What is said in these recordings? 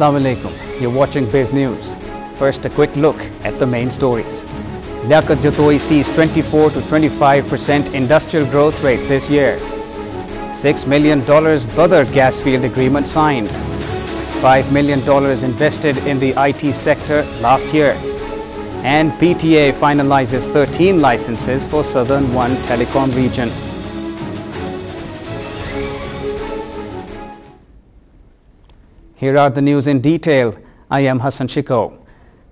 Assalamu alaikum. You're watching Biz News. First, a quick look at the main stories. Liaquat Jatoi sees 24 to 25% industrial growth rate this year. $6 million Badr gas field agreement signed. $5 million invested in the IT sector last year. And PTA finalizes 13 licenses for Southern One Telecom region. Here are the news in detail. I am Hassan Shikoh.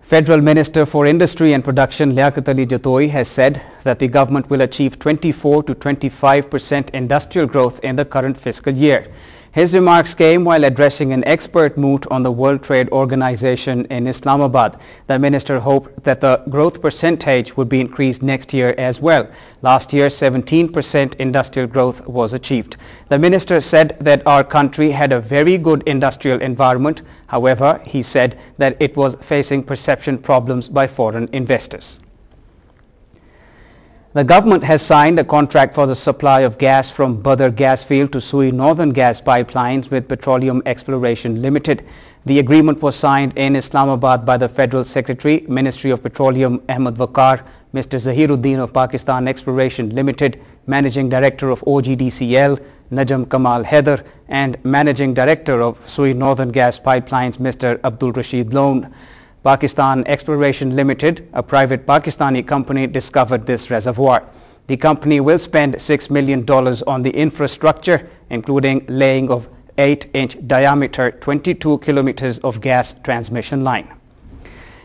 Federal Minister for Industry and Production Liaquat Ali Jatoi has said that the government will achieve 24 to 25% industrial growth in the current fiscal year. His remarks came while addressing an expert moot on the World Trade Organization in Islamabad. The minister hoped that the growth percentage would be increased next year as well. Last year, 17% industrial growth was achieved. The minister said that our country had a very good industrial environment. However, he said that it was facing perception problems by foreign investors. The government has signed a contract for the supply of gas from Badr gas field to Sui Northern Gas Pipelines with Petroleum Exploration Limited. The agreement was signed in Islamabad by the Federal Secretary, Ministry of Petroleum Ahmed Waqar, Mr. Zahiruddin of Pakistan Exploration Limited, Managing Director of OGDCL, Najam Kamal Haider, and Managing Director of Sui Northern Gas Pipelines, Mr. Abdul Rashid Lone. Pakistan Exploration Limited, a private Pakistani company, discovered this reservoir. The company will spend $6 million on the infrastructure, including laying of 8-inch diameter 22 kilometers of gas transmission line.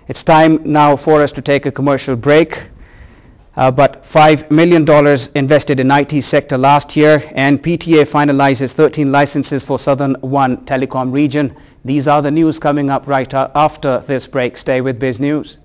It's time now for us to take a commercial break. But $5 million invested in IT sector last year, and PTA finalizes 13 licenses for Southern One Telecom region. These are the news coming up right after this break. Stay with Biz News.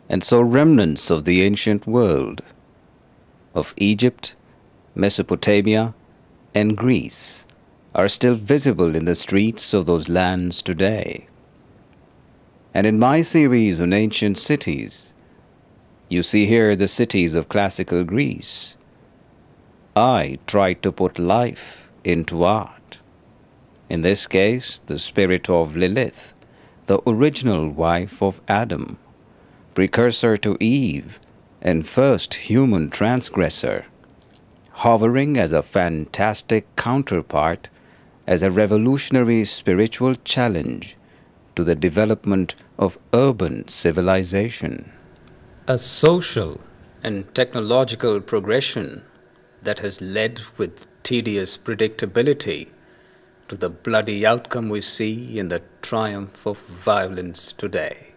And so remnants of the ancient world, of Egypt, Mesopotamia, and Greece, are still visible in the streets of those lands today. And in my series on ancient cities, you see here the cities of classical Greece. I tried to put life into art. In this case, the spirit of Lilith, the original wife of Adam, precursor to Eve and first human transgressor, hovering as a fantastic counterpart, as a revolutionary spiritual challenge to the development of urban civilization. A social and technological progression that has led with tedious predictability to the bloody outcome we see in the triumph of violence today.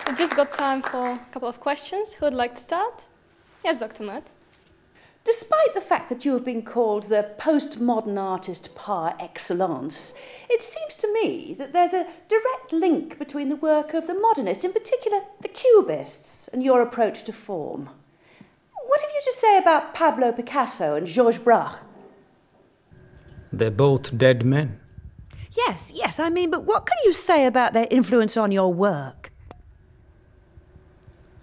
We just got time for a couple of questions. Who would like to start? Yes, Dr. Matt. Despite the fact that you have been called the postmodern artist par excellence, it seems to me that there's a direct link between the work of the modernists, in particular the Cubists, and your approach to form. What have you to say about Pablo Picasso and Georges Braque? They're both dead men. Yes, I mean, but what can you say about their influence on your work?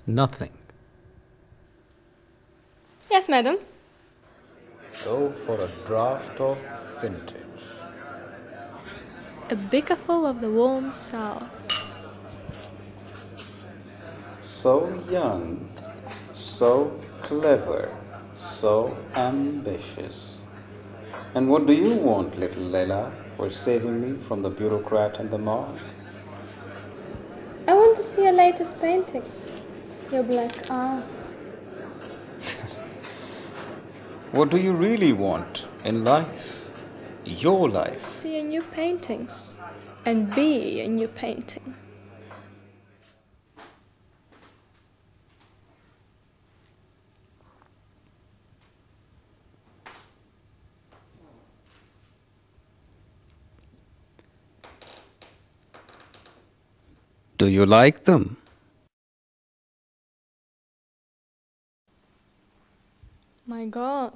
Nothing. Yes, madam. Go for a draught of vintage. A bickerful of the warm south. So young, so clever, so ambitious. And what do you want, little Leila, for saving me from the bureaucrat and the mob? I want to see your latest paintings. Your black art. What do you really want in life? Your life? See your new paintings. And be a new painting. Do you like them? My God.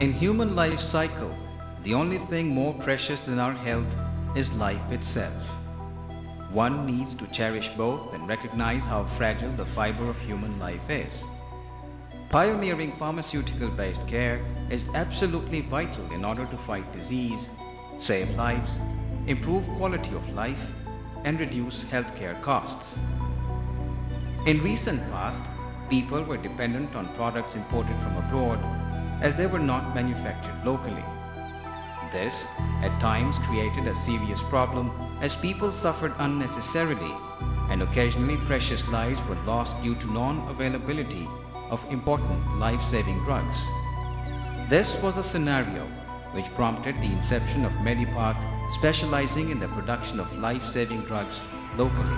In human life cycle, the only thing more precious than our health is life itself. One needs to cherish both and recognize how fragile the fiber of human life is. Pioneering pharmaceutical-based care is absolutely vital in order to fight disease, save lives, improve quality of life, and reduce healthcare costs. In recent past, people were dependent on products imported from abroad as they were not manufactured locally. This, at times, created a serious problem as people suffered unnecessarily and occasionally precious lives were lost due to non-availability of important life-saving drugs. This was a scenario which prompted the inception of Medipark, specializing in the production of life-saving drugs locally.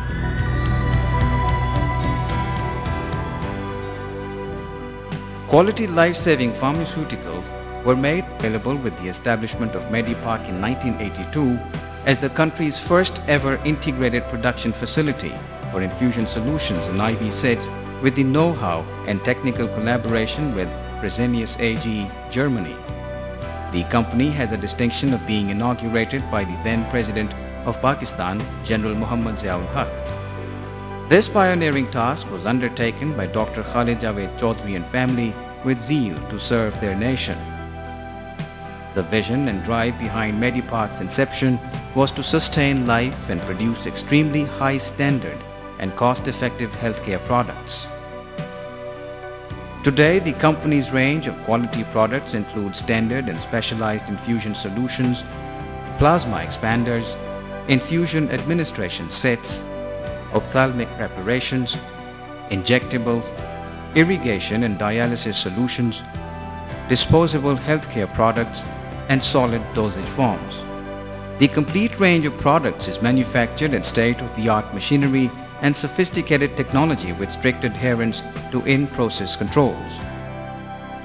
Quality life-saving pharmaceuticals were made available with the establishment of Medipark in 1982 as the country's first ever integrated production facility for infusion solutions and IV sets, with the know-how and technical collaboration with Fresenius AG, Germany. The company has a distinction of being inaugurated by the then President of Pakistan, General Muhammad Ziaul Haq. This pioneering task was undertaken by Dr. Khalid Javed Chaudhry and family with zeal to serve their nation. The vision and drive behind Medipark's inception was to sustain life and produce extremely high standard and cost-effective healthcare products. Today, the company's range of quality products includes standard and specialized infusion solutions, plasma expanders, infusion administration sets, ophthalmic preparations, injectables, irrigation and dialysis solutions, disposable healthcare products, and solid dosage forms. The complete range of products is manufactured in state-of-the-art machinery and sophisticated technology with strict adherence to in-process controls.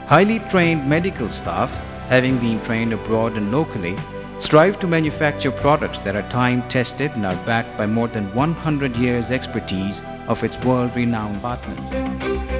Highly trained medical staff, having been trained abroad and locally, strive to manufacture products that are time-tested and are backed by more than 100 years' expertise of its world-renowned partners.